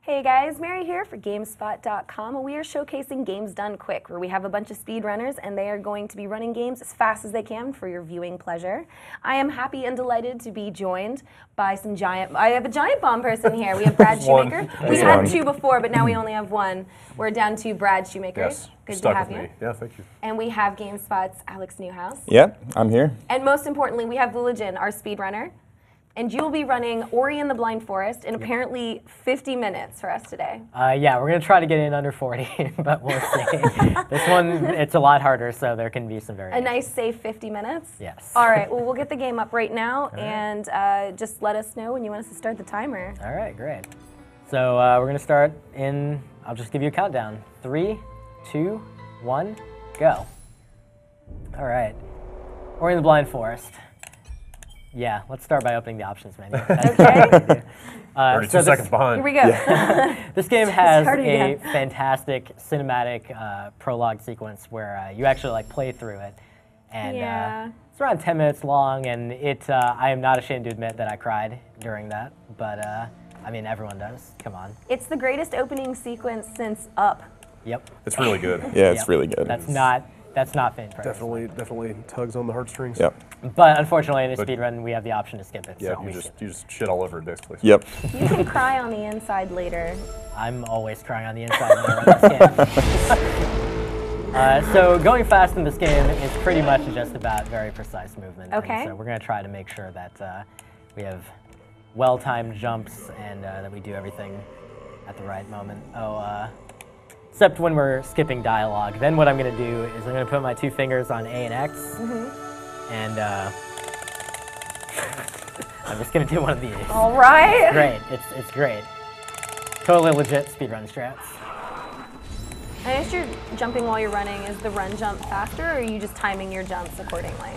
Hey guys, Mary here for GameSpot.com, and we are showcasing Games Done Quick, where we have a bunch of speedrunners and they are going to be running games as fast as they can for your viewing pleasure. I am happy and delighted to be joined by some I have a giant bomb person here. We have Brad Shoemaker. We had two before, but now we only have one. We're down to Brad Shoemaker. Yes, good stuck to have with you. me. Yeah, thank you. And we have GameSpot's Alex Newhouse. Yep, I'm here. And most importantly, we have Vulajin, our speedrunner. And you will be running Ori and the Blind Forest in apparently 50 minutes for us today. Yeah, we're going to try to get in under 40, but we'll see. This one, it's a lot harder, so there can be some variation. A nice, safe 50 minutes? Yes. All right, well, we'll get the game up right now, and just let us know when you want us to start the timer. All right, great. So we're going to start in, I'll just give you a countdown. 3, 2, 1, go. All right. Ori and the Blind Forest. Yeah, let's start by opening the options menu. Okay. 32 seconds behind. Here we go. Yeah. This game has a fantastic cinematic prologue sequence where you actually like play through it, and it's around 10 minutes long. And I am not ashamed to admit that I cried during that, but I mean everyone does. Come on. It's the greatest opening sequence since Up. Yep. It's really good. Yeah, it's really good. That's not faint praise. Definitely tugs on the heartstrings. Yep. But unfortunately, in a speedrun, we have the option to skip it. Yeah, so you just shit all over it, basically. Yep. You can cry on the inside later. I'm always crying on the inside when I run this game. So going fast in this game is pretty much just about very precise movement. Okay. And so we're going to try to make sure that we have well-timed jumps and that we do everything at the right moment. Except when we're skipping dialogue. Then what I'm going to do is I'm going to put my two fingers on A and X, and I'm just going to do one of these. All right. Great. It's great. Totally legit speedrun strats. I guess you're jumping while you're running. Is the run jump faster, or are you just timing your jumps accordingly?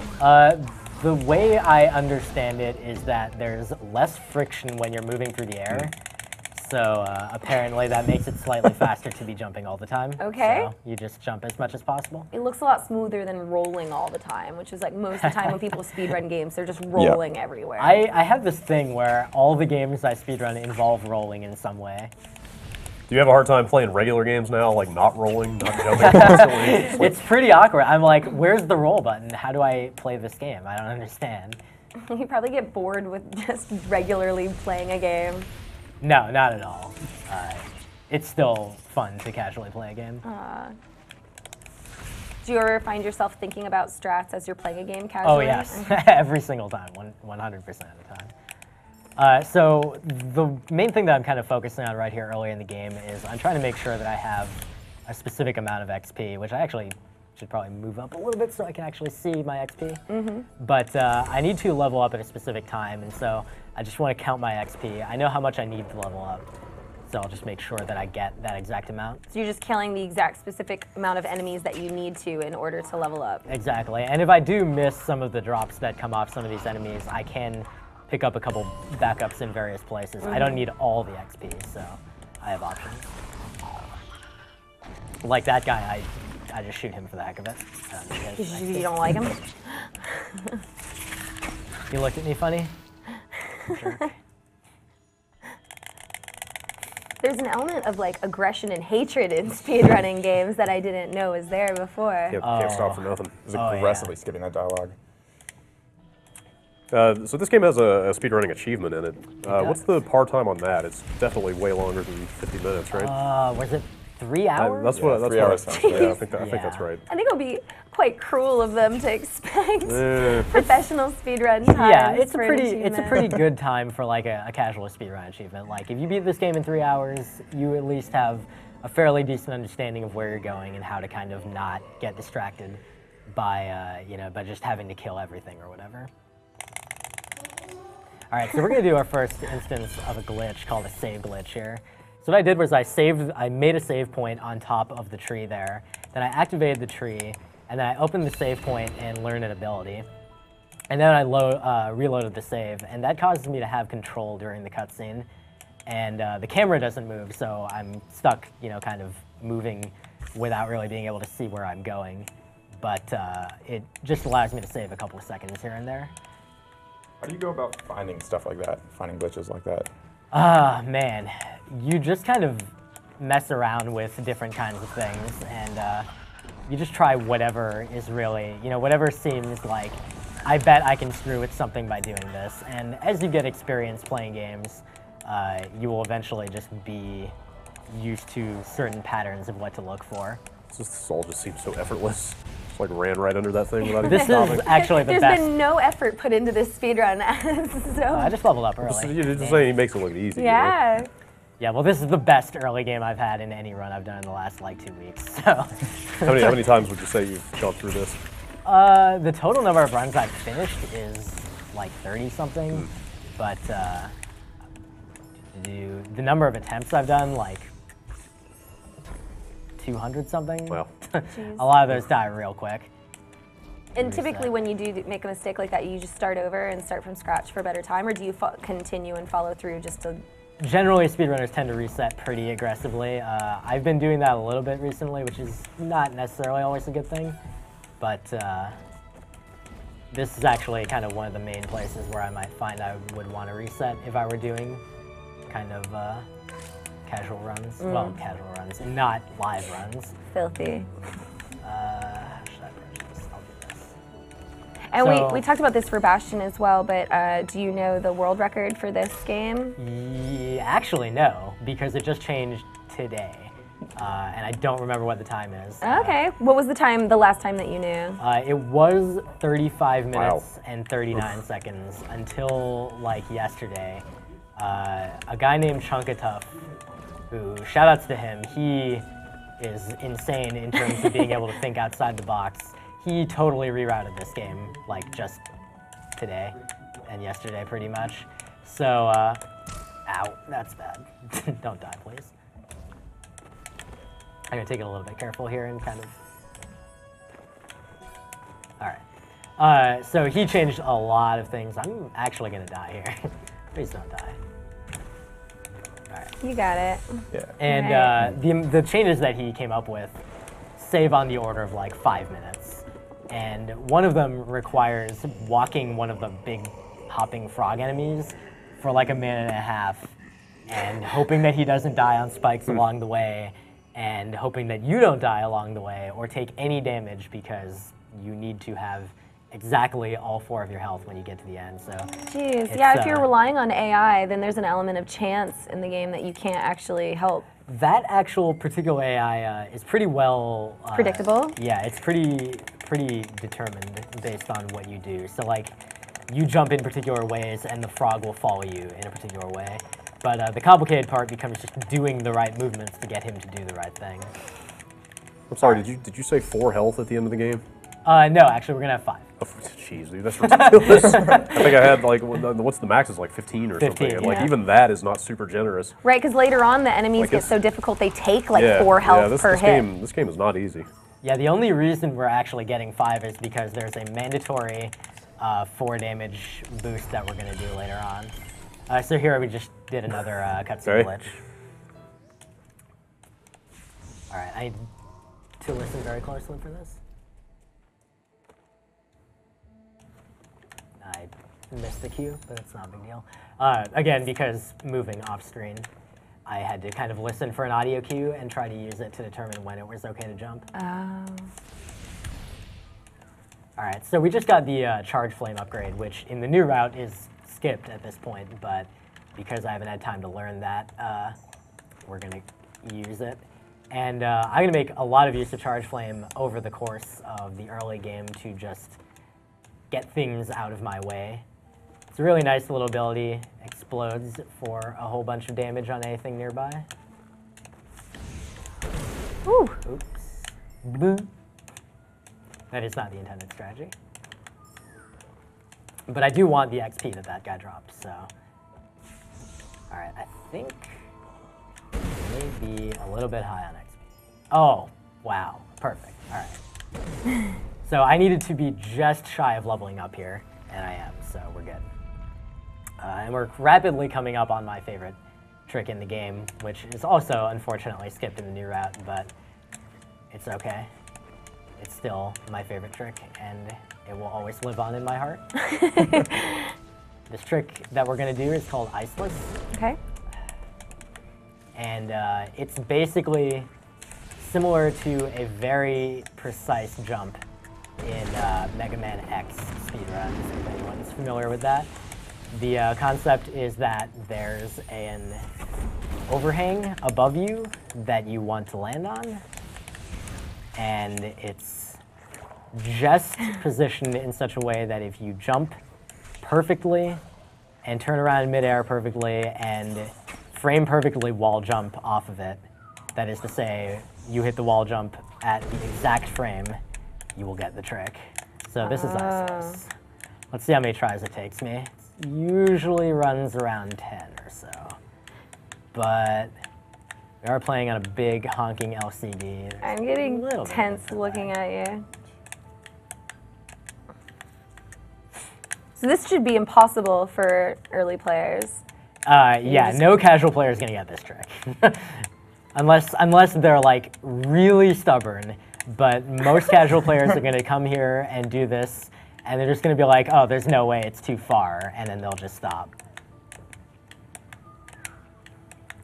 The way I understand it is that there's less friction when you're moving through the air. So apparently that makes it slightly faster to be jumping all the time. Okay. So you just jump as much as possible. It looks a lot smoother than rolling all the time, which is like most of the time when people speedrun games, they're just rolling everywhere. I have this thing where all the games I speedrun involve rolling in some way. Do you have a hard time playing regular games now, like not rolling, not jumping constantly? It's pretty awkward. I'm like, where's the roll button? How do I play this game? I don't understand. You probably get bored with just regularly playing a game. No, not at all. It's still fun to casually play a game. Do you ever find yourself thinking about strats as you're playing a game casually? Oh yes, every single time, 100% of the time. So the main thing that I'm kind of focusing on right here early in the game is I'm trying to make sure that I have a specific amount of XP, which I actually should probably move up a little bit so I can actually see my XP. But I need to level up at a specific time, and so I just want to count my XP. I know how much I need to level up, so I'll just make sure that I get that exact amount. So you're just killing the exact specific amount of enemies that you need to in order to level up. Exactly, and if I do miss some of the drops that come off some of these enemies, I can pick up a couple backups in various places. I don't need all the XP, so I have options. Like that guy, I just shoot him for the heck of it. You don't like him? You looked at me funny? Sure. There's an element of like aggression and hatred in speedrunning games that I didn't know was there before. Can't stop for nothing. He's aggressively skipping that dialogue. So this game has a speedrunning achievement in it. What's the par time on that? It's definitely way longer than 50 minutes, right? Was it 3 hours? That's what 3 hours. Yeah, I think that's right. I think it would be quite cruel of them to expect professional speedrun time. Yeah, it's a pretty good time for like a casual speedrun achievement. Like if you beat this game in 3 hours, you at least have a fairly decent understanding of where you're going and how to kind of not get distracted by by just having to kill everything or whatever. All right, so we're gonna do our first instance of a glitch called a save glitch here. So what I did was I made a save point on top of the tree there. Then I activated the tree, and then I opened the save point and learned an ability. And then I reloaded the save, and that causes me to have control during the cutscene. And the camera doesn't move, so I'm stuck, kind of moving without really being able to see where I'm going. but it just allows me to save a couple of seconds here and there. How do you go about finding stuff like that, finding glitches like that? Man, you just kind of mess around with different kinds of things, and you just try whatever is really, whatever seems like, I bet I can screw with something by doing this. And as you get experience playing games, you will eventually just be used to certain patterns of what to look for. This all just seems so effortless. Just like ran right under that thing without This even stopping. is actually the There's best. been no effort put into this speedrun. So I just leveled up early. You're just saying he makes it look easy. yeah. Yeah, well, this is the best early game I've had in any run I've done in the last, 2 weeks, so. How many times would you say you've jumped through this? The total number of runs I've finished is, 30-something, but, the number of attempts I've done, 200-something. Wow. A lot of those die real quick. And typically when you do make a mistake like that, you just start over and start from scratch for a better time, or do you continue and follow through just to... Generally, speedrunners tend to reset pretty aggressively. I've been doing that a little bit recently, which is not necessarily always a good thing, but this is actually kind of one of the main places where I might find I would want to reset if I were doing kind of casual runs. Well, casual runs, and not live runs. Filthy. How should I approach this? I'll do this. And So- we talked about this for Bastion as well, but do you know the world record for this game? Actually, no, because it just changed today, and I don't remember what the time is. Okay. What was the last time that you knew? It was 35 minutes Wow. and 39 seconds until yesterday. A guy named Chunkatuff, who, shoutouts to him, he is insane in terms of being able to think outside the box. He totally rerouted this game just today and yesterday pretty much. So, ow, that's bad. Don't die, please. I'm gonna take it a little bit careful here and kind of. All right. So he changed a lot of things. I'm actually gonna die here. Please don't die. All right. You got it. Yeah. And Right. the changes that he came up with save on the order of 5 minutes. And one of them requires walking one of the big hopping frog enemies for 1.5 minutes and hoping that he doesn't die on spikes along the way, and hoping that you don't die along the way or take any damage, because you need to have exactly all 4 of your health when you get to the end. So Jeez. it's, Yeah, if you're relying on AI, then there's an element of chance in the game that you can't actually help. that actual particular AI is pretty well Predictable? Yeah, it's pretty determined based on what you do. So you jump in particular ways and the frog will follow you in a particular way. But the complicated part becomes just doing the right movements to get him to do the right thing. I'm sorry, did you say 4 health at the end of the game? No, actually, we're gonna have 5. Oh, jeez, dude, that's ridiculous. I think I had what's the max is 15 or 15, something. And yeah. even that is not super generous. Right, because later on the enemies get it's- so difficult they take Yeah, 4 health this, per this hit. This game is not easy. Yeah, the only reason we're actually getting 5 is because there's a mandatory 4 damage boost that we're gonna do later on. So here we just did another cutscene Okay. glitch. All right, I need to listen very closely for this. I missed the cue, but it's not a big deal. Again, because moving off screen, I had to kind of listen for an audio cue and try to use it to determine when it was okay to jump. Oh. All right, so we just got the charge flame upgrade, which in the new route is skipped at this point, but because I haven't had time to learn that, we're gonna use it. And I'm gonna make a lot of use of charge flame over the course of the early game to just get things out of my way. It's a really nice little ability, explodes for a whole bunch of damage on anything nearby. Ooh. Oops. Boop. That is not the intended strategy. But I do want the XP that guy dropped, so. All right, I think it may be a little bit high on XP. Oh, wow, perfect, all right. So I needed to be just shy of leveling up here, and I am, so we're good. And we're rapidly coming up on my favorite trick in the game, which is also unfortunately skipped in the new route, but it's okay. it's still my favorite trick, and it will always live on in my heart. This trick that we're going to do is called Iceless. Okay. And it's basically similar to a very precise jump in Mega Man X Speedrun, if anyone's familiar with that. The concept is that there's an overhang above you that you want to land on, and it's just positioned in such a way that if you jump perfectly and turn around in midair perfectly and frame perfectly wall jump off of it, that is to say, you hit the wall jump at the exact frame, you will get the trick. So this is Iceless. Let's see how many tries it takes me. It usually runs around 10 or so. But we are playing on a big honking LCD. I'm getting tense looking at you. So this should be impossible for early players. Yeah, no casual player is going to get this trick. unless they're like really stubborn. But most casual players are going to come here and do this, and they're just going to be like, oh, there's no way, it's too far, and then they'll just stop.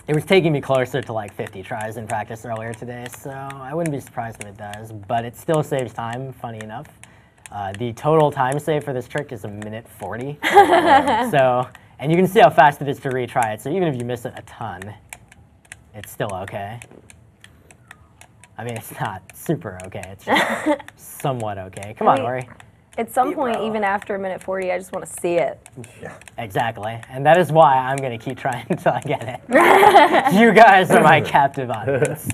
It was taking me closer to like 50 tries in practice earlier today, so I wouldn't be surprised if it does, but it still saves time, funny enough. The total time save for this trick is 1:40. So, and you can see how fast it is to retry it, so even if you miss it a ton, it's still okay. I mean, it's not super okay, it's just somewhat okay. Come on, Ori. At some point, even after 1:40, I just want to see it. Yeah. Exactly, and that is why I'm going to keep trying until I get it. You guys are my captive audience.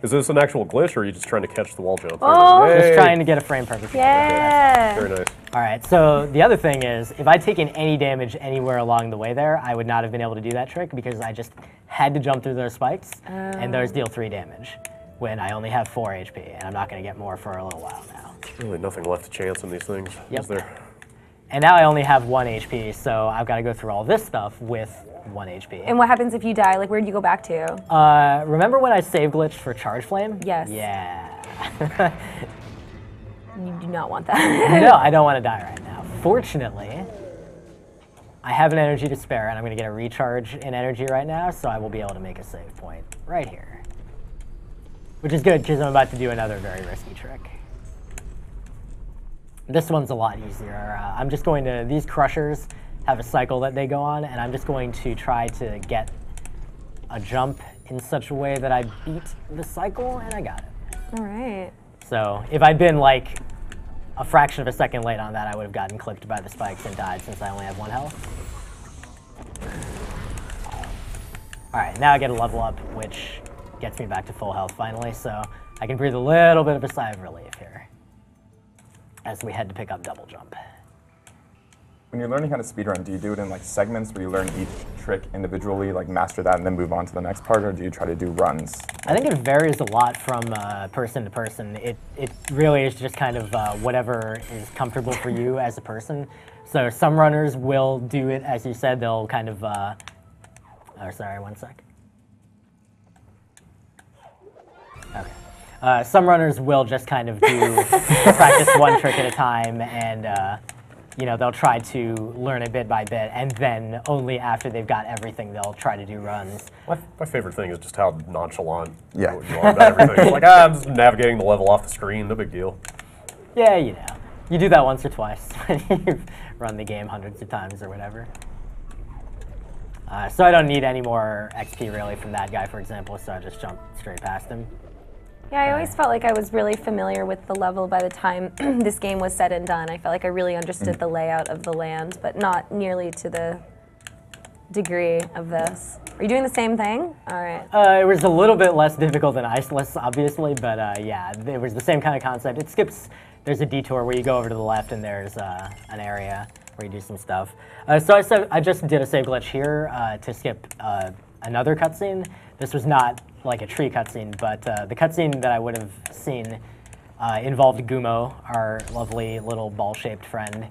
Is this an actual glitch, or are you just trying to catch the wall jump? Oh! Just trying to get a frame perfect. Yeah! Very nice. All right, so the other thing is, if I'd taken any damage anywhere along the way there, I would not have been able to do that trick because I just had to jump through those spikes, and those deal 3 damage when I only have 4 HP, and I'm not going to get more for a little while now. Really nothing left to chance in these things, is there? And now I only have 1 HP, so I've got to go through all this stuff with 1 HP. And what happens if you die? Like, where do you go back to? Remember when I save glitched for Charge Flame? Yes. Yeah. You do not want that. No, I don't want to die right now. Fortunately, I have an energy to spare, and I'm going to get a recharge in energy right now, so I will be able to make a save point right here. Which is good, because I'm about to do another very risky trick. This one's a lot easier. I'm just going to, these crushers have a cycle that they go on, and I'm just going to try to get a jump in such a way that I beat the cycle, and I got it. All right. So if I'd been like a fraction of a second late on that, I would have gotten clipped by the spikes and died since I only have 1 health. All right, now I get a level up, which gets me back to full health finally, so I can breathe a little bit of a sigh of relief here as we head to pick up double jump. When you're learning how to speedrun, do you do it in like segments where you learn each trick individually, like master that and then move on to the next part, or do you try to do runs? I think it varies a lot from person to person. It really is just kind of whatever is comfortable for you as a person. So some runners will do it, as you said, they'll kind of, oh, sorry, 1 sec. Okay. Some runners will just kind of do practice 1 trick at a time, and you know, they'll try to learn it bit by bit, and then only after they've got everything, they'll try to do runs. My favorite thing is just how nonchalant you are about everything. It's like, I'm just navigating the level off the screen, no big deal. Yeah, you know. You do that once or twice when you've run the game hundreds of times or whatever. So I don't need any more XP really from that guy, for example, so I just jump straight past him. Yeah, I always felt like I was really familiar with the level by the time this game was said and done. I felt like I really understood the layout of the land, but not nearly to the degree of this. Are you doing the same thing? All right. It was a little bit less difficult than Iceless, obviously, but yeah, it was the same kind of concept. It skips, there's a detour where you go over to the left and there's an area where you do some stuff. So I just did a save glitch here to skip another cutscene. This was not like a tree cutscene, but the cutscene that I would have seen involved Gumo, our lovely little ball-shaped friend,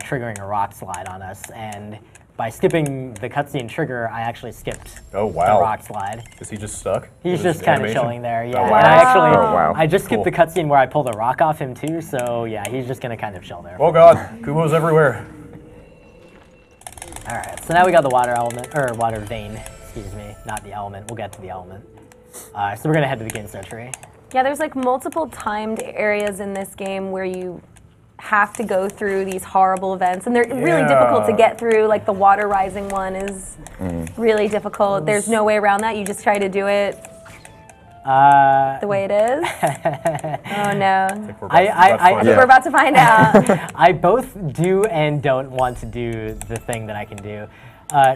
triggering a rock slide on us. And by skipping the cutscene trigger, I actually skipped Oh, wow. the rock slide. Is he just stuck? He's With his just kind of animation? chilling there, yeah. Oh, And wow. I actually, Oh, wow. I just skipped Cool. the cutscene where I pulled a rock off him too, so yeah, he's just gonna kind of chill there. Oh god, Kubo's everywhere. All right, so now we got the water element, or water vein, excuse me, not the element. We'll get to the element. So we're gonna head to the GameSpot tree. Yeah, there's like multiple timed areas in this game where you have to go through these horrible events, and they're really difficult to get through. Like the water rising one is really difficult. There's no way around that. You just try to do it the way it is. Oh no. I We're about to find out. I both do and don't want to do the thing that I can do.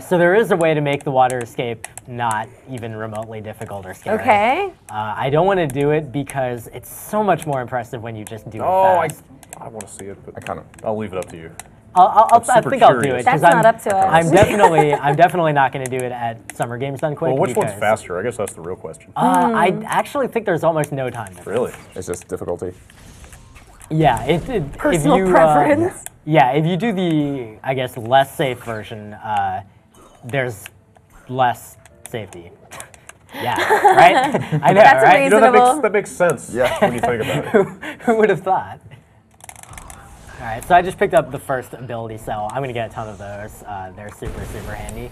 So there is a way to make the water escape not even remotely difficult or scary. Okay. I don't want to do it because it's so much more impressive when you just do it fast. I want to see it, but I kind of. I'll leave it up to you. I super think I'll do curious. it. That's 'cause not up to us. I'm definitely not going to do it at Summer Games Done Quick. Well, which one's because, faster? I guess that's the real question. I actually think there's almost no time difference. Really? It's just difficulty. Yeah, Personal if you, preference. Yeah, if you do the, I guess, less safe version, there's less safety. Yeah, right? I know, That's right? You know, reasonable. that makes sense Yeah. when you think about it. Who would have thought? All right, so I just picked up the first ability cell. I'm gonna get a ton of those. They're super, super handy.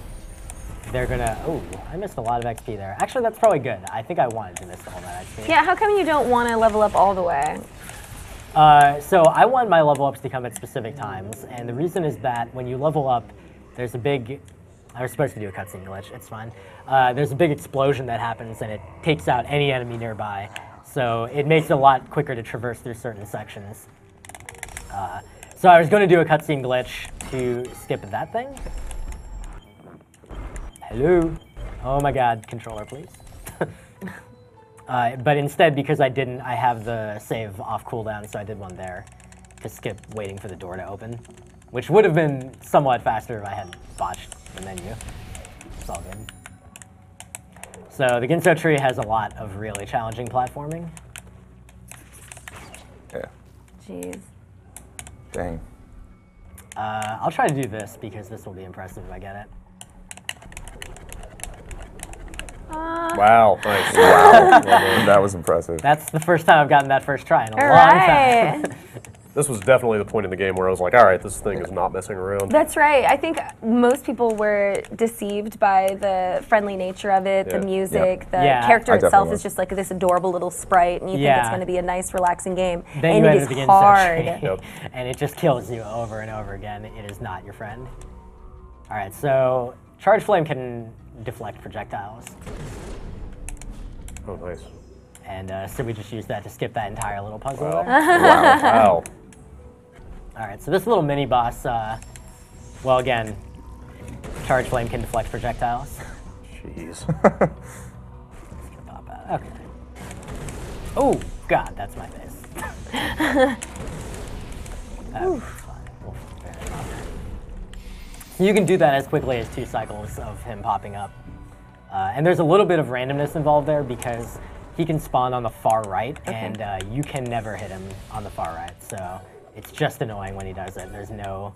They're gonna, oh, I missed a lot of XP there. Actually, that's probably good. I think I wanted to miss all that XP. Yeah, how come you don't want to level up all the way? So I want my level ups to come at specific times, and the reason is that when you level up, there's a big, I was supposed to do a cutscene glitch, it's fine. There's a big explosion that happens and it takes out any enemy nearby. So it makes it a lot quicker to traverse through certain sections. So I was going to do a cutscene glitch to skip that thing. Hello? Oh my god, controller please. But instead, because I didn't, I have the save off cooldown, so I did one there to skip waiting for the door to open, which would have been somewhat faster if I had botched the menu. It's all good. So the GameSpot tree has a lot of really challenging platforming. Yeah. Jeez. Dang. I'll try to do this because this will be impressive if I get it. Wow, nice. Wow. That was impressive. That's the first time I've gotten that first try in a All long time. right. This was definitely the point in the game where I was like, all right, this thing is not messing around. That's right. I think most people were deceived by the friendly nature of it, Yeah. the music, the Yeah. character I itself definitely is just like this adorable little sprite, and you think Yeah. it's going to be a nice, relaxing game. Then and you it enter the is GameSpot hard. tree, Yep. and it just kills you over and over again. It is not your friend. All right, so Charge Flame can deflect projectiles. Oh, nice. And so we just used that to skip that entire little puzzle Wow. there. Wow. All right, so this little mini boss, well, again, Charge Flame can deflect projectiles. Jeez. Pop out. Okay. Oh, God, that's my face. That's fine. We'll figure it out. So you can do that as quickly as 2 cycles of him popping up. And there's a little bit of randomness involved there because he can spawn on the far right, and you can never hit him on the far right. So it's just annoying when he does it. There's no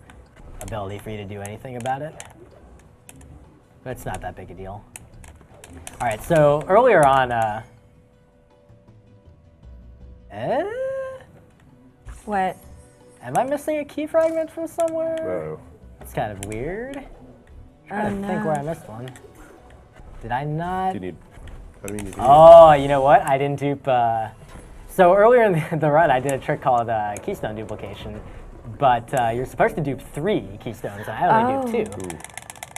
ability for you to do anything about it. But it's not that big a deal. All right, so earlier on, What? am I missing a key fragment from somewhere? Oh. That's kind of weird. I'm trying to think where I missed one. Did I not? Do you need, how do you need to do Oh, you know what? I didn't dupe. So earlier in the run, I did a trick called keystone duplication, but you're supposed to dupe 3 keystones, and I only duped 2.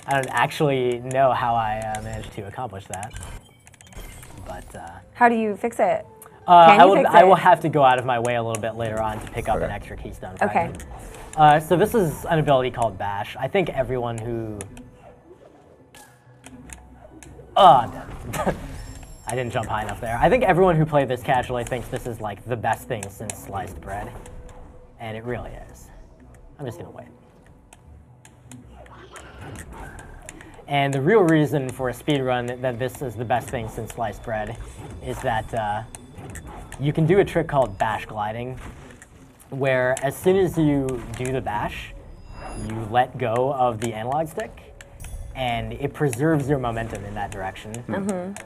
I don't actually know how I managed to accomplish that, but How do you fix it? Can you fix I will it? have to go out of my way a little bit later on to pick up an Okay. extra keystone Okay. fragment. So this is an ability called Bash. I think everyone who I didn't jump high enough there. I think everyone who played this casually thinks this is like the best thing since sliced bread. And it really is. I'm just gonna wait. And the real reason for a speedrun that this is the best thing since sliced bread is that you can do a trick called bash gliding, where as soon as you do the bash, you let go of the analog stick, and it preserves your momentum in that direction.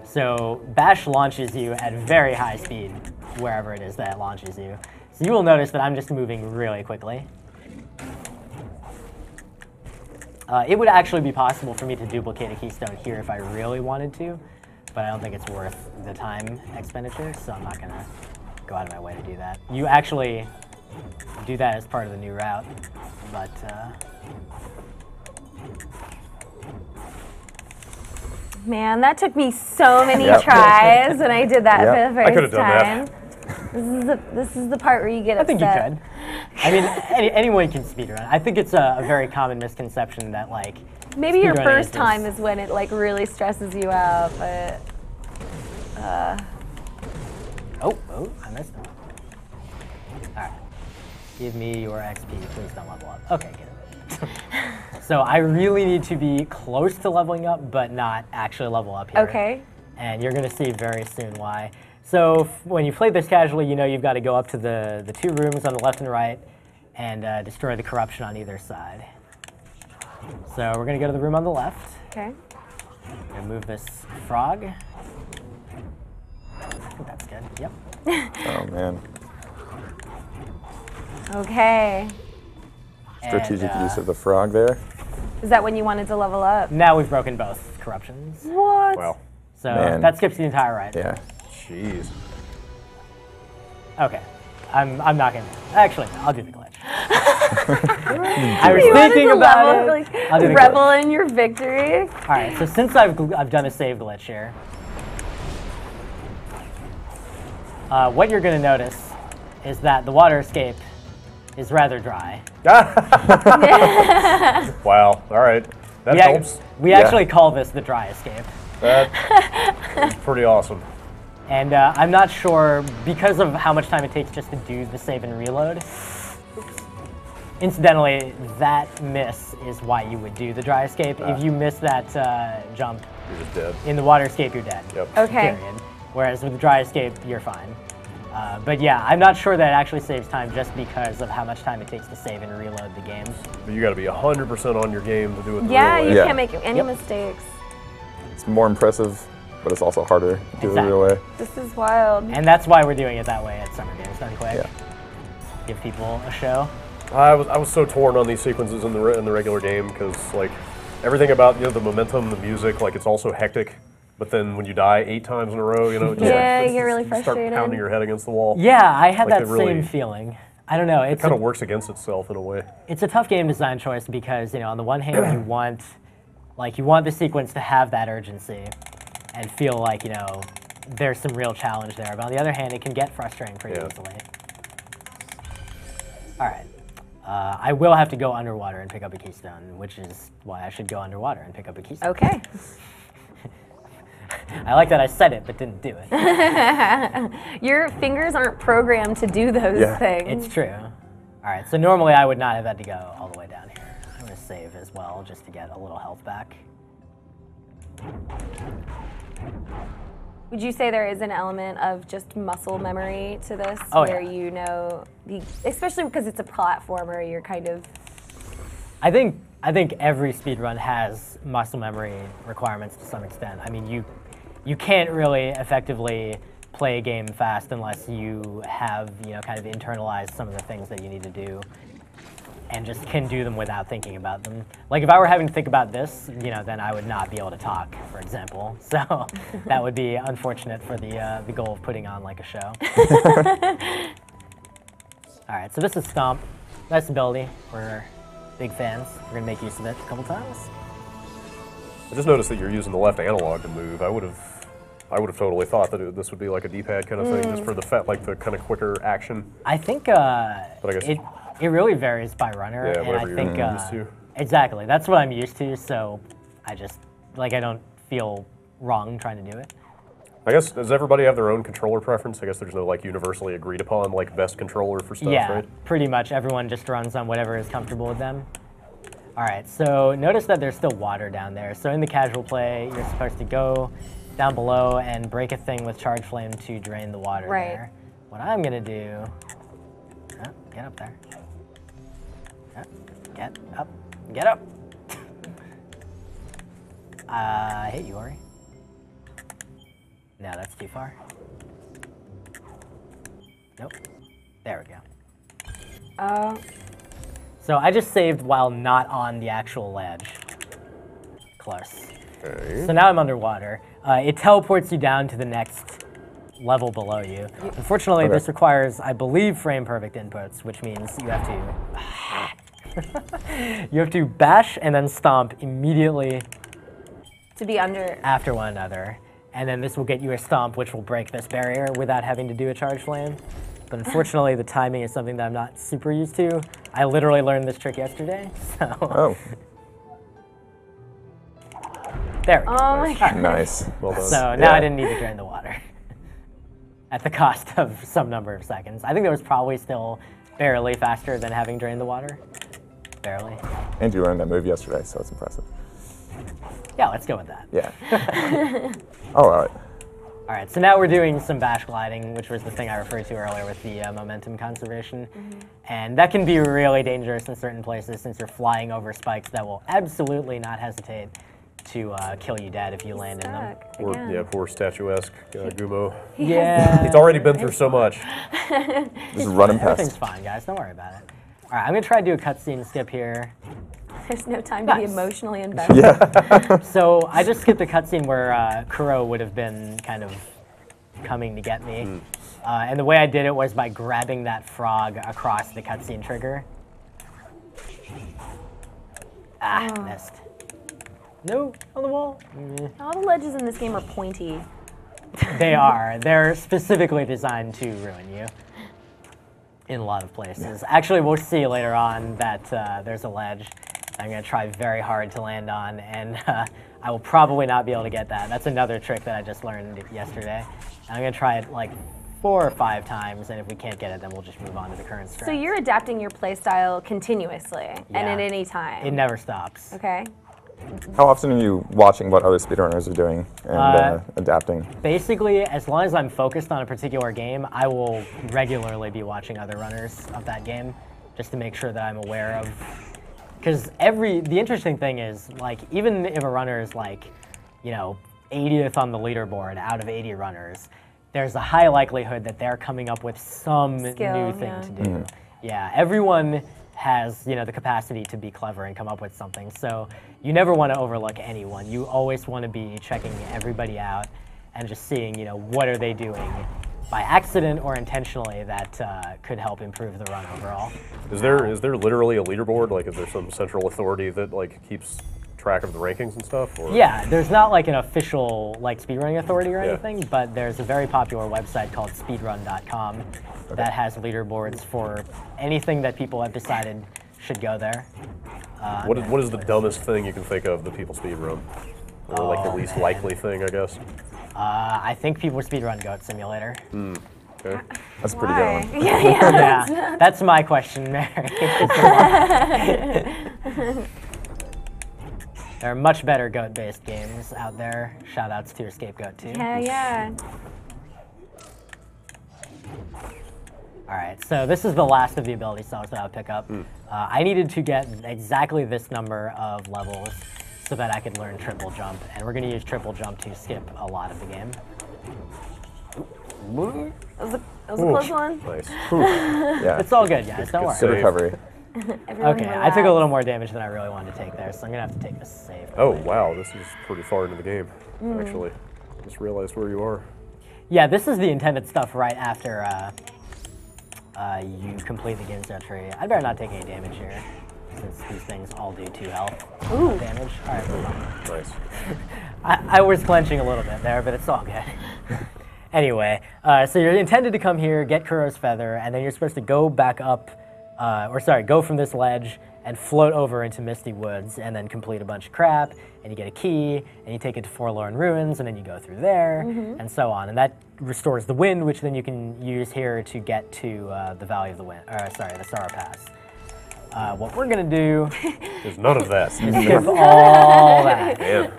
So bash launches you at very high speed wherever it is that it launches you. So you will notice that I'm just moving really quickly. It would actually be possible for me to duplicate a keystone here if I really wanted to, but I don't think it's worth the time expenditure, so I'm not going to go out of my way to do that. You actually do that as part of the new route, but Man, that took me so many tries when I did that for the I could first have done time. This is the part where you get I upset. think you could. I mean, anyone can speedrun. I think it's a very common misconception that, like, Maybe your speedrunning first is time is when it like really stresses you out, but Oh, I missed it. All right. Give me your XP. Please don't level up. Okay, good. So I really need to be close to leveling up, but not actually level up here. okay. And you're going to see very soon why. So when you play this casually, you know you've got to go up to the two rooms on the left and right and destroy the corruption on either side. So we're going to go to the room on the left. Okay. And move this frog. I think that's good. Yep. Oh man. Okay. Strategic And, use of the frog there. Is that when you wanted to level up? Now we've broken both corruptions. What? Wow. So Man. that skips the entire right. Yeah. Jeez. Okay. I'm not going to. Actually, I'll do the glitch. I was You wanted thinking to about level, it. like, I'll do the revel in your victory. All right, so since I've done a save glitch here, what you're going to notice is that the water escape is rather dry. Wow. All right. That helps. We actually call this the dry escape. That is pretty awesome. And I'm not sure, because of how much time it takes just to do the save and reload. Incidentally, that miss is why you would do the dry escape. If you miss that jump You're just dead. in the water escape, you're dead. Yep. Okay. Period. Whereas with the dry escape, you're fine. But yeah, I'm not sure that it actually saves time just because of how much time it takes to save and reload the game. But you got to be 100% on your game to do it the Yeah, real way. you Yeah. can't make any Yep. mistakes. It's more impressive, but it's also harder to do it the real way. This is wild. And that's why we're doing it that way at Summer Games Done Quick. Yeah. Give people a show. I was so torn on these sequences in the regular game because like everything about the momentum, the music, like it's all so hectic. But then when you die 8 times in a row, you know, it just, Yeah, like, you get really start frustrated. pounding your head against the wall. Yeah, I had Like that it really- same feeling. I don't know. It It's kind of works against itself in a way. it's a tough game design choice because, you know, on the one hand you want the sequence to have that urgency and feel like, you know, there's some real challenge there. But on the other hand, it can get frustrating pretty Yeah. easily. All right. I will have to go underwater and pick up a keystone, which is why I should go underwater and pick up a keystone. Okay. I like that I said it but didn't do it. Your fingers aren't programmed to do those Yeah. things. It's true. All right, so normally I would not have had to go all the way down here. I'm going to save as well just to get a little health back. Would you say there is an element of just muscle memory to this, Oh, where yeah. you know, especially because it's a platformer, you're kind of I think every speedrun has muscle memory requirements to some extent. I mean, you can't really effectively play a game fast unless you have, you know, kind of internalized some of the things that you need to do and just can do them without thinking about them. Like if I were having to think about this, you know, then I would not be able to talk, for example. So that would be unfortunate for the goal of putting on like a show. All right, so this is Stomp. Nice ability. We're big fans. We're gonna make use of it a couple times. I just noticed that you're using the left analog to move. I would have totally thought that this would be like a D-pad kind of thing, just for the the kind of quicker action. I think I guess- it really varies by runner, Yeah, and whatever I you're think used to. exactly that's what I'm used to. So I just I don't feel wrong trying to do it. I guess, does everybody have their own controller preference? I guess there's no like universally agreed upon like best controller for stuff, Yeah, right? pretty much everyone just runs on whatever is comfortable with them. All right, so notice that there's still water down there. So in the casual play, you're supposed to go down below and break a thing with charge flame to drain the water Right. there. What I'm gonna do, get up there. Get up, get up. Hit you, Ori. No, that's too far. Nope. There we go. So I just saved while not on the actual ledge. Close. Okay. So now I'm underwater. It teleports you down to the next level below you. Unfortunately, this requires, I believe, frame perfect inputs, which means you have to you have to bash and then stomp immediately To be under. after one another. And then this will get you a stomp, which will break this barrier without having to do a charge flame. But unfortunately, the timing is something that I'm not super used to. I literally learned this trick yesterday, so. Oh, There we go. Oh my god. nice. Well done. So now Yeah. I didn't need to drain the water. At the cost of some number of seconds. I think that was probably still barely faster than having drained the water. Barely. And you learned that move yesterday, so it's impressive. Yeah, let's go with that. Yeah. All right. All right, so now we're doing some bash gliding, which was the thing I referred to earlier with the momentum conservation. And that can be really dangerous in certain places since you're flying over spikes that will absolutely not hesitate to kill you dead if you land in them. Stuck Poor, again. yeah, poor statuesque Gumo. Yeah. He's already been through so much. Just running Everything's past. fine, guys. Don't worry about it. All right, I'm going to try to do a cutscene skip here. There's no time to be Nice. emotionally invested. Yeah. So I just skipped a cutscene where Kuro would have been kind of coming to get me. And the way I did it was by grabbing that frog across the cutscene trigger. Missed. No, on the wall. All the ledges in this game are pointy. They are. They're specifically designed to ruin you in a lot of places. Actually, we'll see later on that there's a ledge I'm going to try very hard to land on, and I will probably not be able to get that. That's another trick that I just learned yesterday. I'm going to try it like 4 or 5 times, and if we can't get it, then we'll just move on to the current strat. So you're adapting your playstyle continuously and Yeah. at any time. It never stops. Okay. How often are you watching what other speedrunners are doing and adapting? Basically, as long as I'm focused on a particular game, I will regularly be watching other runners of that game just to make sure that I'm aware of. Because the interesting thing is, like, even if a runner is like, 80th on the leaderboard out of 80 runners, there's a high likelihood that they're coming up with some Skill, new thing yeah. to do. Yeah, everyone has, the capacity to be clever and come up with something. So you never want to overlook anyone. You always want to be checking everybody out and just seeing, what are they doing by accident or intentionally that could help improve the run overall. Is there literally a leaderboard? Like, is there some central authority that like keeps track of the rankings and stuff? Or? Yeah, there's not like an official like speedrunning authority or Yeah. anything, but there's a very popular website called Speedrun.com that has leaderboards for anything that people have decided should go there. What is the dumbest thing you can think of that people speedrun? Or like the least likely thing, I guess? I think people speedrun Goat Simulator. Okay. That's a pretty good one. Yeah, that's my question, Mary. There are much better goat-based games out there. Shout-outs to Escape Goat 2. Yeah. All right, so this is the last of the ability cells that I'll pick up. I needed to get exactly this number of levels so that I could learn triple jump, and we're going to use triple jump to skip a lot of the game. That was a close one. Nice. Yeah. It's all good, guys. Don't good worry. Good recovery. Everyone Okay, I relax. took a little more damage than I really wanted to take there, so I'm going to have to take this save. Oh wow, this is pretty far into the game. Actually, just realized where you are. Yeah, this is the intended stuff right after you complete the GameSpot tree. I'd better not take any damage here, since these things all do 2 health damage. All right, move on. Nice. I was clenching a little bit there, but it's all good. Anyway, so you're intended to come here, get Kuro's feather, and then you're supposed to go back up, go from this ledge and float over into Misty Woods, and then complete a bunch of crap, and you get a key, and you take it to Forlorn Ruins, and then you go through there, and so on. And that restores the wind, which then you can use here to get to the Valley of the Wind, the Sorrow Pass. What we're gonna do There's none of that. is skip all that. Damn.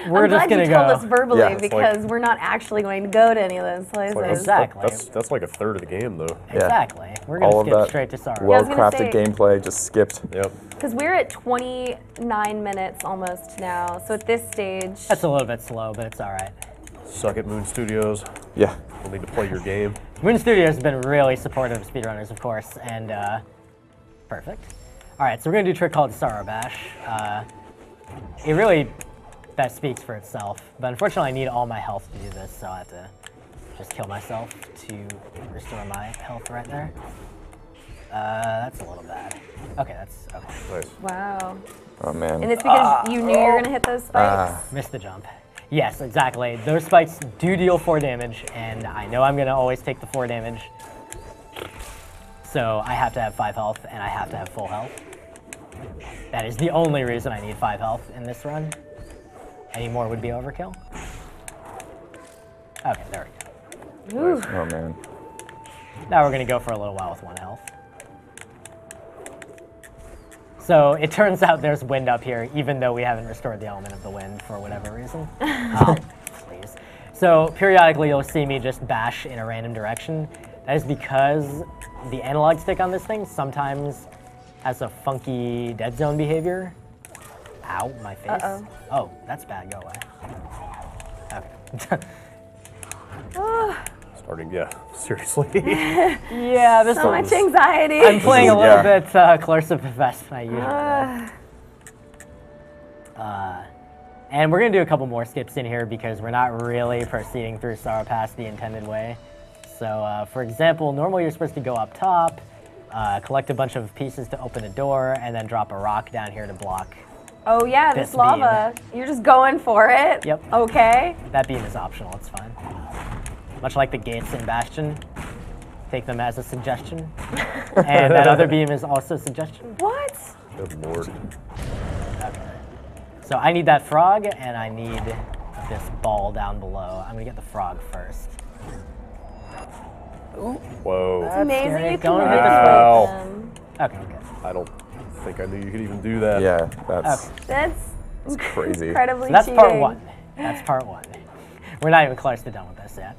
We're I'm just glad gonna you told go. us verbally Yeah, it's because we're not actually going to go to any of those places. Exactly. That's like a third of the game, though. Exactly. We're All gonna of skip that straight to Sorrow. I was gonna Well-crafted say- gameplay just skipped. Yep. because we're at 29 minutes almost now. So at this stage, That's a little bit slow, but it's all right. Suck it, Moon Studios. Yeah. We'll need to play your game. Moon Studios has been really supportive of speedrunners, of course, and perfect. All right, so we're gonna do a trick called Sorrow Bash. It really best speaks for itself, but unfortunately I need all my health to do this, so I have to just kill myself to restore my health right there. That's a little bad. Okay, that's okay. Nice. wow. Oh man. And it's because you knew you were gonna hit those spikes. Missed the jump. Yes, exactly. Those spikes do deal 4 damage, and I know I'm gonna always take the 4 damage. So I have to have 5 health, and I have to have full health. That is the only reason I need 5 health in this run. Any more would be overkill. Okay, there we go. Ooh. Oh man. Now we're gonna go for a little while with 1 health. So it turns out there's wind up here, even though we haven't restored the element of the wind for whatever reason. Please. So periodically you'll see me just bash in a random direction. That is because the analog stick on this thing sometimes has a funky dead zone behavior. Ow, my face. Uh-oh. Oh, that's bad, go away. Okay. Starting, yeah, seriously. Yeah, this So one. much anxiety. I'm playing a little Yeah. bit closer to the vest than I usually do. And we're going to do a couple more skips in here because we're not really proceeding through Sorrow Pass the intended way. So, for example, normally you're supposed to go up top, collect a bunch of pieces to open a door, and then drop a rock down here to block. Oh yeah, This this lava. You're just going for it. Yep. Okay. That beam is optional, it's fine. Much like the gates in Bastion, take them as a suggestion. And that other beam is also a suggestion. What? Good lord. Okay. So I need that frog, and I need this ball down below. I'm gonna get the frog first. Whoa. It's amazing scary. you Don't can hit Wow. manipulate them. Okay, okay. I don't think I knew you could even do that. Yeah, that's Okay. That's crazy. incredibly So that's cheating. part 1. That's part 1. We're not even close to done with this yet.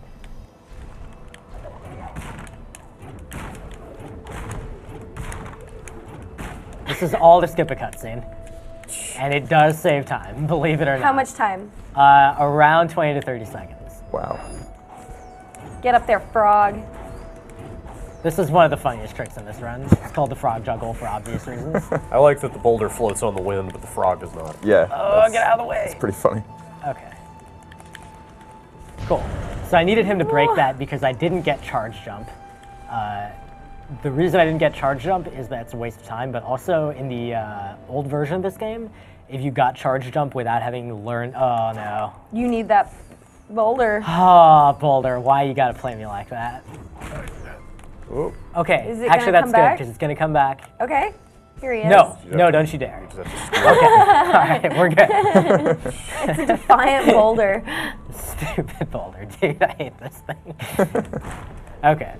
This is all to skip a cutscene. And it does save time, believe it or not. How much time? Around 20 to 30 seconds. wow. Get up there, frog. This is one of the funniest tricks in this run. It's called the frog juggle for obvious reasons. I like that the boulder floats on the wind, but the frog does not. Yeah. Oh, get out of the way. It's pretty funny. Okay. Cool. So I needed him to break that because I didn't get charge jump. The reason I didn't get charge jump is that it's a waste of time, but also in the old version of this game, if you got charge jump without having learned, oh no. You need that boulder. Oh, Boulder, why you gotta play me like that? Oh, Okay, Is it actually gonna that's come good, back? because it's gonna come back. Okay. Here he is. No, You no, have to- don't you dare. you just have to square Okay, all right, we're good. It's a defiant boulder. Stupid Boulder, dude, I hate this thing. Okay.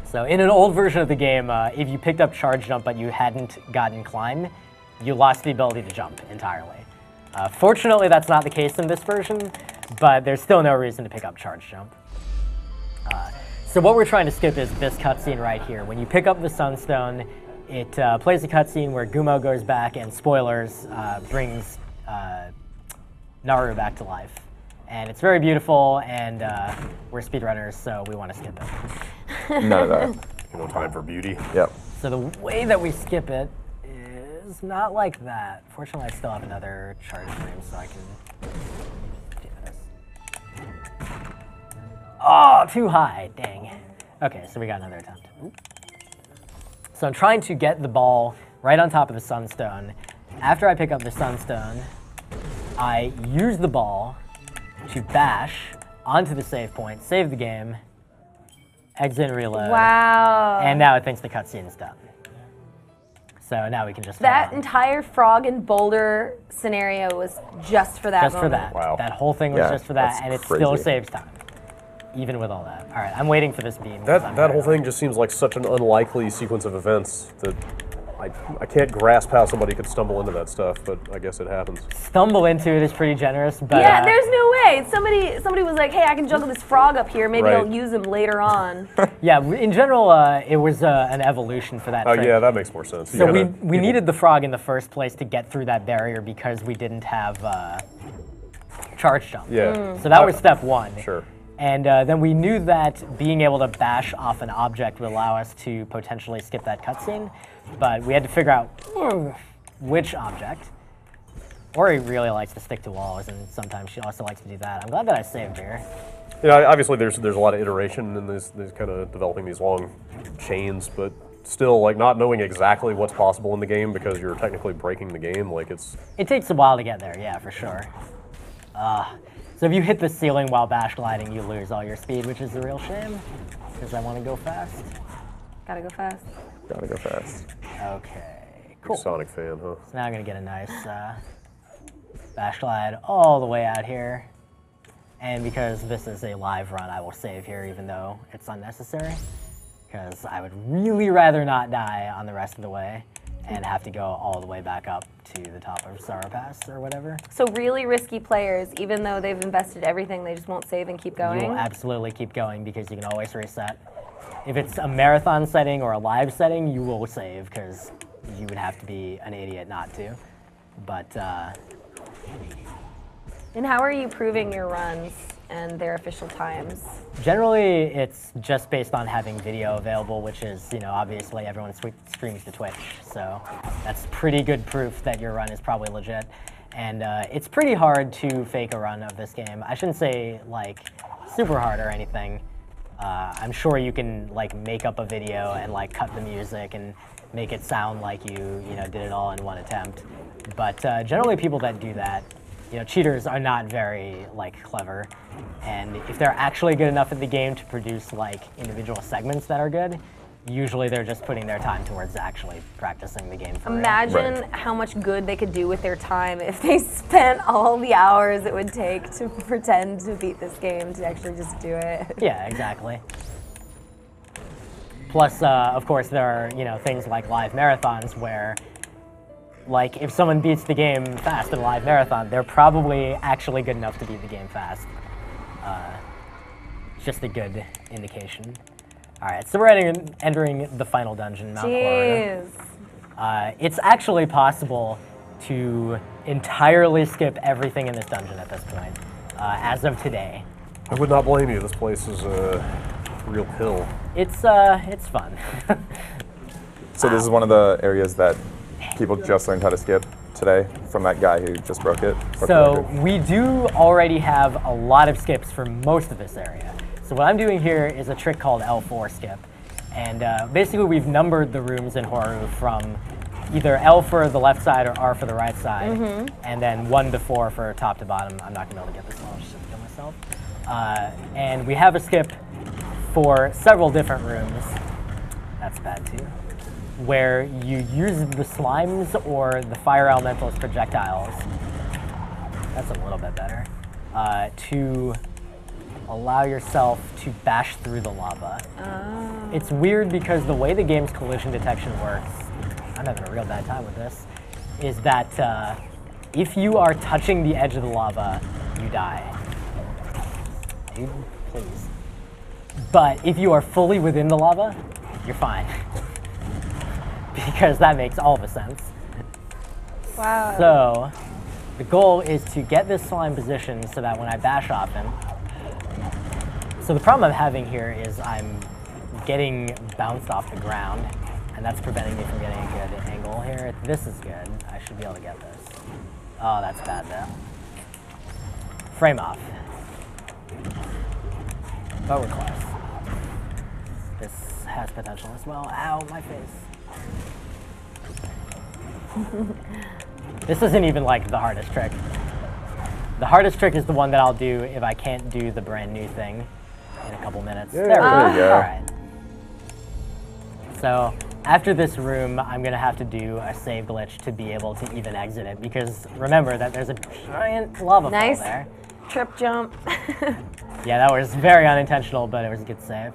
So in an old version of the game, if you picked up charge jump but you hadn't gotten climb, you lost the ability to jump entirely. Fortunately, that's not the case in this version, but there's still no reason to pick up charge jump. So what we're trying to skip is this cutscene right here. When you pick up the Sunstone, it plays a cutscene where Gumo goes back and, spoilers, brings Naru back to life. And it's very beautiful, and we're speedrunners, so we want to skip it. None of that. No time for beauty. Yep. So the way that we skip it is not like that. Fortunately, I still have another charge frame, so I can do this. Oh, too high, dang. Okay, so we got another attempt. Oop. So I'm trying to get the ball right on top of the Sunstone. After I pick up the Sunstone, I use the ball to bash onto the save point, save the game, exit and reload. Wow. And now it thinks the cutscene is done. So now we can just that hold on. entire frog and boulder scenario was just for that Just for moment. that. Wow. That whole thing was Yeah, just for that, that's and it still crazy. saves time, even with all that. All right, I'm waiting for this beam. 'cause I'm That whole very- thing just seems like such an unlikely sequence of events that I can't grasp how somebody could stumble into that stuff, but I guess it happens. Stumble into it is pretty generous, but Yeah, there's no way. Somebody was like, hey, I can juggle this frog up here. Maybe Right. I'll use him later on. yeah. In general, it was an evolution for that Oh trick. yeah, that makes more sense. You So gotta- we needed the frog in the first place to get through that barrier because we didn't have charge jump. Yeah. So that was step one. Sure. And then we knew that being able to bash off an object would allow us to potentially skip that cutscene, but we had to figure out which object. Ori really likes to stick to walls, and sometimes she also likes to do that. I'm glad that I saved here. Yeah, obviously there's a lot of iteration in this kind of developing these long chains, but still, like, not knowing exactly what's possible in the game because you're technically breaking the game, like it's. It takes a while to get there, yeah, for sure. So if you hit the ceiling while bash gliding, you lose all your speed, which is a real shame, because I want to go fast. Gotta go fast. Gotta go fast. Okay, cool. Sonic fan, huh? So now I'm gonna get a nice bash glide all the way out here. And because this is a live run, I will save here even though it's unnecessary. Because I would really rather not die on the rest of the way and have to go all the way back up to the top of Sorrow Pass or whatever. So really risky players, even though they've invested everything, they just won't save and keep going? You will absolutely keep going because you can always reset. If it's a marathon setting or a live setting, you will save because you would have to be an idiot not to. But And how are you proving your runs and their official times? generally, it's just based on having video available, which is, you know, obviously everyone streams to Twitch. So that's pretty good proof that your run is probably legit. And it's pretty hard to fake a run of this game. I shouldn't say, like, super hard or anything. I'm sure you can, like, make up a video and, like, cut the music and make it sound like you know, did it all in one attempt. But generally people that do that, you know, cheaters are not very, like, clever. And if they're actually good enough at the game to produce, like, individual segments that are good, usually they're just putting their time towards actually practicing the game for real. Imagine how much good they could do with their time if they spent all the hours it would take to pretend to beat this game to actually just do it. Yeah, exactly. Plus, of course, there are, you know, things like live marathons where, like, if someone beats the game fast in a live marathon, they're probably actually good enough to beat the game fast. Just a good indication. All right, so we're entering the final dungeon, Mount Horror. Jeez. It's actually possible to entirely skip everything in this dungeon at this point, as of today. I would not blame you. This place is a real pill. It's fun. So this is one of the areas that people just learned how to skip today from that guy who just broke it? Or So broke it? we do already have a lot of skips for most of this area. So what I'm doing here is a trick called L4 skip. And basically we've numbered the rooms in Horu from either L for the left side or R for the right side, and then 1 to 4 for top to bottom. I'm not gonna be able to get this one, I'll just kill myself. And we have a skip for several different rooms. That's bad too. Where you use the slimes or the fire elementals projectiles. That's a little bit better. To allow yourself to bash through the lava. It's weird because the way the game's collision detection works, I'm having a real bad time with this, is that if you are touching the edge of the lava, you die. Dude, please. But if you are fully within the lava, you're fine. Because that makes all the sense. Wow. So, the goal is to get this slime positioned so that when I bash off him. So the problem I'm having here is I'm getting bounced off the ground, and that's preventing me from getting a good angle here. This is good. I should be able to get this. Oh, that's bad though. Frame off. But we're close. This has potential as well. Ow, my face. This isn't even like the hardest trick. The hardest trick is the one that I'll do if I can't do the brand new thing in a couple minutes. Yeah, There we there you go. All right. So after this room, I'm gonna have to do a save glitch to be able to even exit it because remember that there's a giant lava Nice. fall there. Trip jump. Yeah, that was very unintentional, but it was a good save.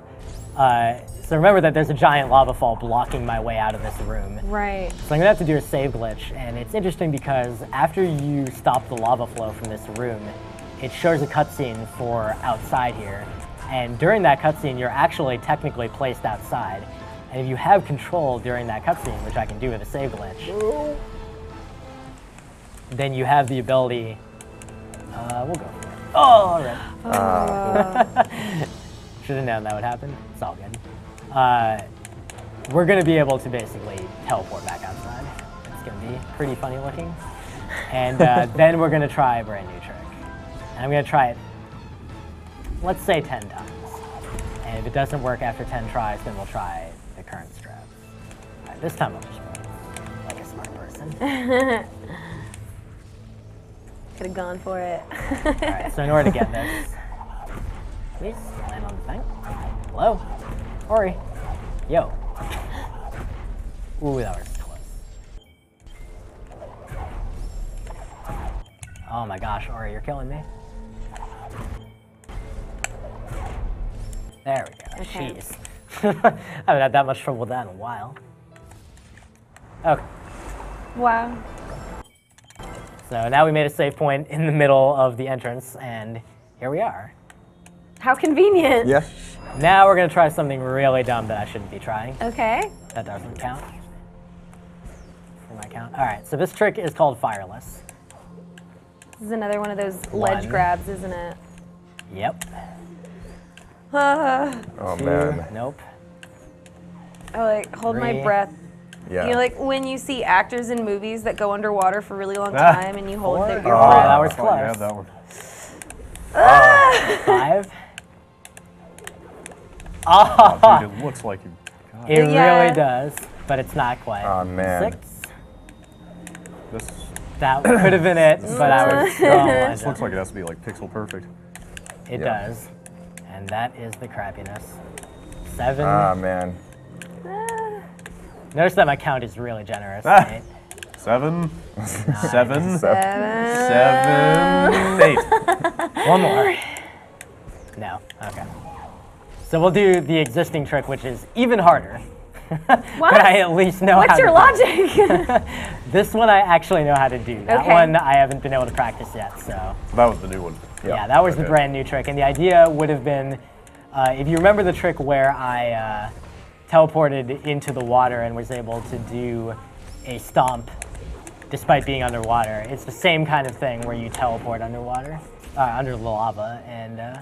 So remember that there's a giant lava fall blocking my way out of this room. Right. So I'm gonna have to do a save glitch, and it's interesting because after you stop the lava flow from this room, it shows a cutscene for outside here. And during that cutscene, you're actually technically placed outside. And if you have control during that cutscene, which I can do with a save glitch, then you have the ability. We'll go for it. Oh, all right. Should have known that would happen. It's all good. We're going to be able to basically teleport back outside. It's going to be pretty funny looking. And then we're going to try a brand new trick. And I'm going to try it, let's say 10 times. And if it doesn't work after 10 tries, then we'll try the current strat. All right, this time I'll just play like a smart person. Could have gone for it. All right, so in order to get this, please land on the thing. Hello? Ori. Yo. Ooh, that was close. Oh my gosh, Ori, you're killing me. There we go. Okay. Jeez. I haven't had that much trouble with that in a while. Okay. Wow. So now we made a save point in the middle of the entrance, and here we are. How convenient. Yeah. Now we're going to try something really dumb that I shouldn't be trying. Okay. That doesn't count. For my count. All right, so this trick is called Fireless. This is another one of those ledge grabs, isn't it? Yep. Oh man. Nope. I like hold my 3. breath. Yeah. You know, like when you see actors in movies that go underwater for a really long time and you hold 4. your Oh, breath. that was I thought you had close. that one. 5. Oh, dude, it looks like you. God, It Yeah. really does, but it's not quite. Oh, man. 6. this That could have been it, but I was this looks like it has to be like pixel perfect. It Yeah. does. And that is the crappiness. 7. Ah man. Notice that my count is really generous. Ah. 8. 7, 7, 8. One more. No. Okay. So we'll do the existing trick, which is even harder. What? But I at least know how What's to your do. logic? This one I actually know how to do. That Okay. one I haven't been able to practice yet, so. That was the new one. Yeah, that was the Okay. brand new trick. And the idea would have been, if you remember the trick where I teleported into the water and was able to do a stomp despite being underwater, it's the same kind of thing where you teleport underwater, under the lava. And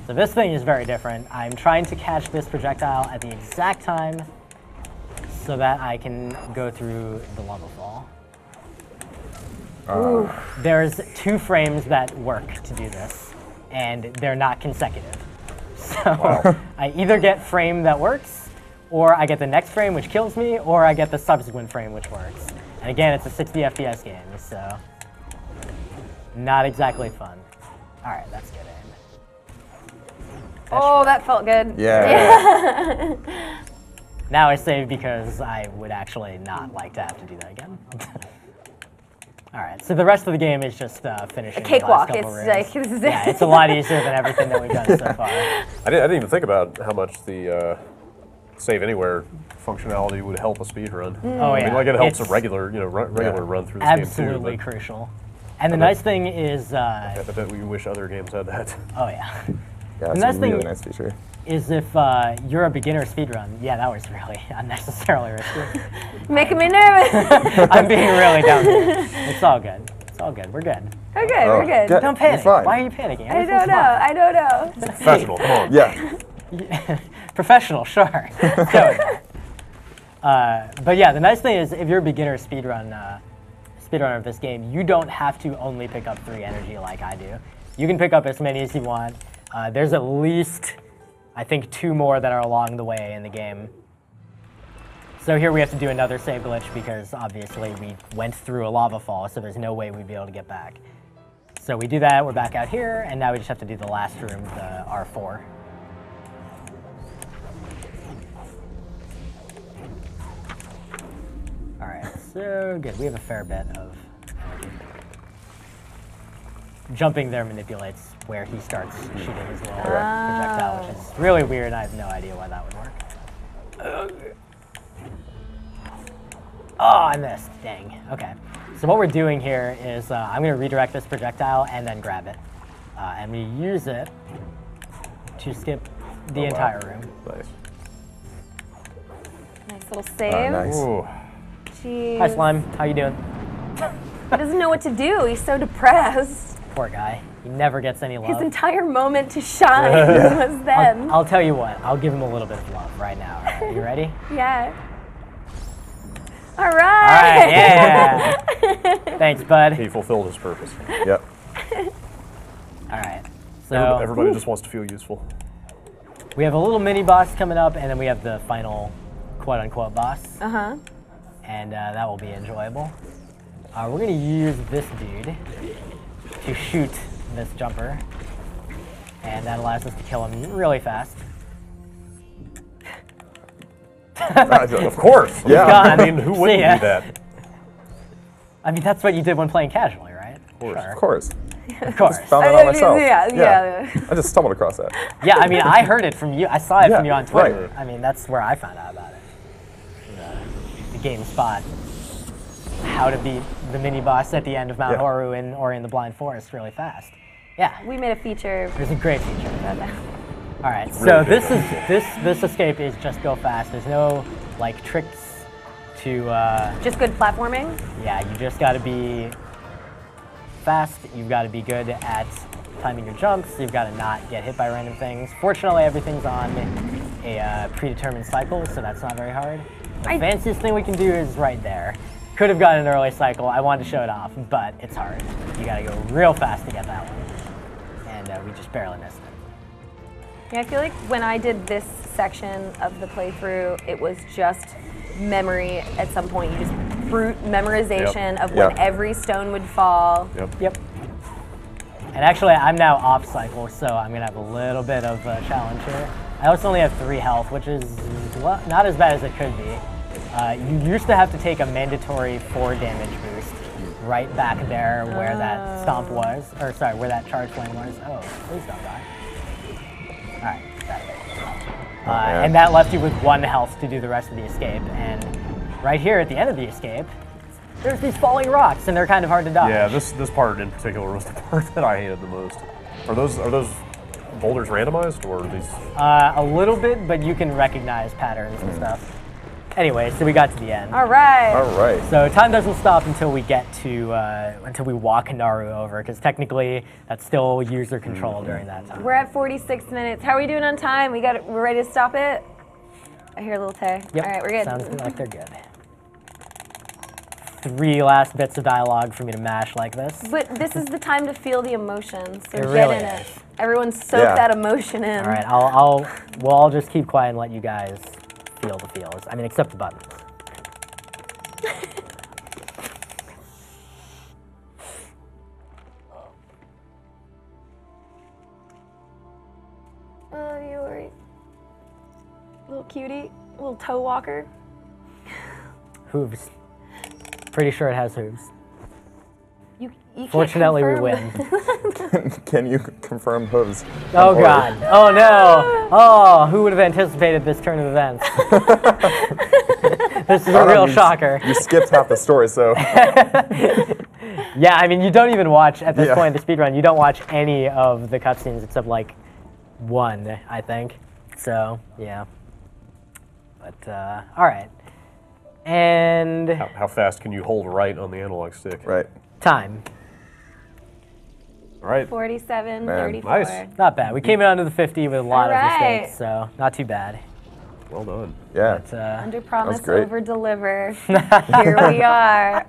so this thing is very different. I'm trying to catch this projectile at the exact time so that I can go through the lava fall. There's 2 frames that work to do this, and they're not consecutive. So I either get frame that works, or I get the next frame which kills me, or I get the subsequent frame which works. And again, it's a 60 FPS game, so not exactly fun. All right, that's good aim. Oh, that felt good. Yeah. Now I save because I would actually not like to have to do that again. All right, so the rest of the game is just finishing the Cakewalk. last couple It's rooms. like this is Yeah, it's a lot easier than everything that we've done so far. I didn't even think about how much the save anywhere functionality would help a speedrun. Oh I yeah, mean, like it helps it's a regular, regular run through this game absolutely too. crucial. And the nice thing is, I bet we wish other games had that. oh yeah, Yeah, The it's nice a thing- really nice feature. is if you're a beginner speedrun. Yeah, that was really unnecessarily risky. making me nervous. I'm being really dumb here. It's all good. It's all good. We're good. We're good. We're good. good. Don't You're panic. fine. Why are you panicking? I don't know. I don't know. Professional, come on. Yeah. Professional, sure. Go. But yeah, the nice thing is if you're a beginner speedrunner of this game, you don't have to only pick up 3 energy like I do. You can pick up as many as you want. There's at least, I think, 2 more that are along the way in the game. So here we have to do another save glitch because obviously we went through a lava fall, so there's no way we'd be able to get back. So we do that, we're back out here, and now we just have to do the last room, the R4. All right, so good. We have a fair bit of energy. jumping there manipulates where he starts shooting his little projectile, which is really weird, and I have no idea why that would work. Oh, I missed. Dang. Okay. So what we're doing here is I'm going to redirect this projectile and then grab it. And we use it to skip the entire room. Nice. Nice little save. Nice. Ooh. Jeez. Hi, Slime. How you doing? He doesn't know what to do. He's so depressed. Poor guy. He never gets any love. His entire moment to shine was then. I'll tell you what. I'll give him a little bit of love right now. All right, you ready? Yeah. All All right. right. Yeah. Thanks, bud. He fulfilled his purpose. Yep. All right. So Everybody just wants to feel useful. we have a little mini boss coming up, and then we have the final quote-unquote boss. Uh-huh. And that will be enjoyable. We're going to use this dude to shoot this jumper, and that allows us to kill him really fast. Of course. Yeah. God. I mean, who wouldn't See ya. do that? I mean, that's what you did when playing casually, right? Of course. Of course. Of course. Found that out myself. Yeah. I just stumbled across that. Yeah, I mean, I heard it from you. I saw it from you on Twitter. right. I mean, that's where I found out about it. The GameSpot. How to beat the mini boss at the end of Mount Yeah. Horu or in the Blind Forest really fast. Yeah, We made a feature. there's a great feature. All right, Really so good. this escape is just go fast. There's no like tricks to. Just good platforming. Yeah, you just got to be fast. You've got to be good at timing your jumps. You've got to not get hit by random things. Fortunately, everything's on a predetermined cycle, so that's not very hard. The fanciest thing we can do is right there. Could have gotten an early cycle. I wanted to show it off, but it's hard. You got to go real fast to get that one. And we just barely missed it. Yeah, I feel like when I did this section of the playthrough, it was just memory at some point. You just brute memorization of when Yep. every stone would fall. Yep. And actually, I'm now off cycle, so I'm going to have a little bit of a challenge here. I also only have 3 health, which is not as bad as it could be. You used to have to take a mandatory 4 damage boost right back there where that stomp was, or sorry, where that charge flame was. Oh, please don't die. All right, got it. And that left you with 1 health to do the rest of the escape. And right here at the end of the escape, there's these falling rocks, and they're kind of hard to dodge. Yeah, this part in particular was the part that I hated the most. Are those boulders randomized, or are these? A little bit, but you can recognize patterns and stuff. Anyway, so we got to the end. All right. All right. So time doesn't stop until we get to until we walk Naru over, because technically that's still user control during that time. We're at 46 minutes. How are we doing on time? We're ready to stop it? I hear a little tay. Yep. All right, we're good. Sounds like they're good. 3 last bits of dialogue for me to mash like this. But this is the time to feel the emotions. So It get really in is. it. Everyone soak Yeah. that emotion in. All right, we'll all just keep quiet and let you guys feel the feels. I mean, except the buttons. Oh, you are little cutie, little toe walker. Hooves. Pretty sure it has hooves. You can't Fortunately, we confirm. win. Can you confirm hooves? Oh Or- God! Oh no! Oh, who would have anticipated this turn of events? This is a I don't real know, shocker. You skipped half the story, so Yeah, I mean, you don't even watch at this Yeah. point in the speedrun. You don't watch any of the cutscenes except like 1, I think. So yeah. But all right. And How fast can you hold right on the analog stick? right. time. All right. 47, Man, 34. nice. Not bad. We came in under the 50 with a lot All of right. mistakes, so not too bad. Well done. Yeah. But, Under promise, great. over deliver. Here we are.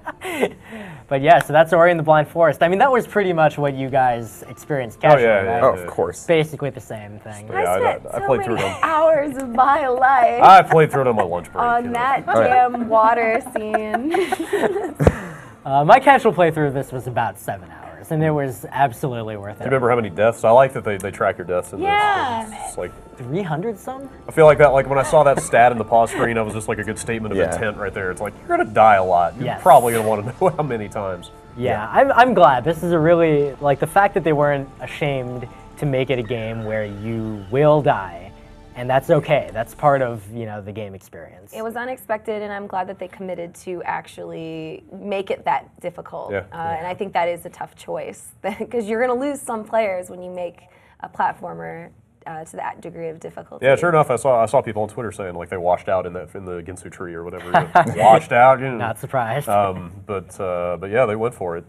but yeah, so that's Ori and the Blind Forest. I mean, that was pretty much what you guys experienced casually, yeah, right? Oh, of course. Basically the same thing. Yeah, I spent I so played through many them. hours of my life I played through it on my lunch break. on you know. that Oh, yeah. damn water scene. My casual playthrough of this was about 7 hours, and it was absolutely worth Do it. you remember how many deaths? I like that they track your deaths in Yeah. this. It's like 300 some? I feel like that. Like when I saw that stat in the pause screen, that was just like a good statement of Yeah. intent right there. It's like you're gonna die a lot. You're Yes. probably gonna want to know how many times. Yeah, I'm glad. This is a really, like, the fact that they weren't ashamed to make it a game where you will die, and that's okay. That's part of, you know, the game experience. It was unexpected, and I'm glad that they committed to actually make it that difficult. Yeah. And I think that is a tough choice, because you're going to lose some players when you make a platformer to that degree of difficulty. Yeah, sure enough, I saw people on Twitter saying like they washed out in the Ginsu tree or whatever. Washed out. You know. Not surprised. But yeah, they went for it,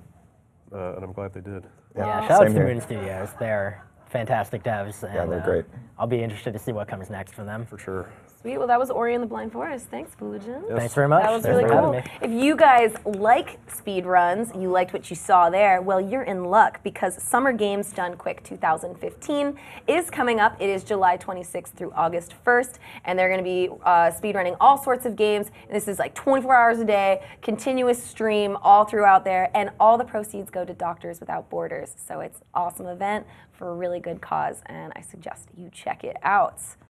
and I'm glad they did. Yeah, shout out to Same here. Moon Studios. They're fantastic devs. And, Yeah, they're great. I'll be interested to see what comes next from them. For sure. Sweet. Well, that was Ori and the Blind Forest. Thanks, Vulajin. Yes. Thanks very much. That was Thanks really for cool. having me. If you guys like speed runs, you liked what you saw there, well, you're in luck, because Summer Games Done Quick 2015 is coming up. It is July 26th through August 1st, and they're going to be speedrunning all sorts of games. And this is like 24 hours a day, continuous stream all throughout there, and all the proceeds go to Doctors Without Borders. So it's an awesome event for a really good cause, and I suggest you check it out.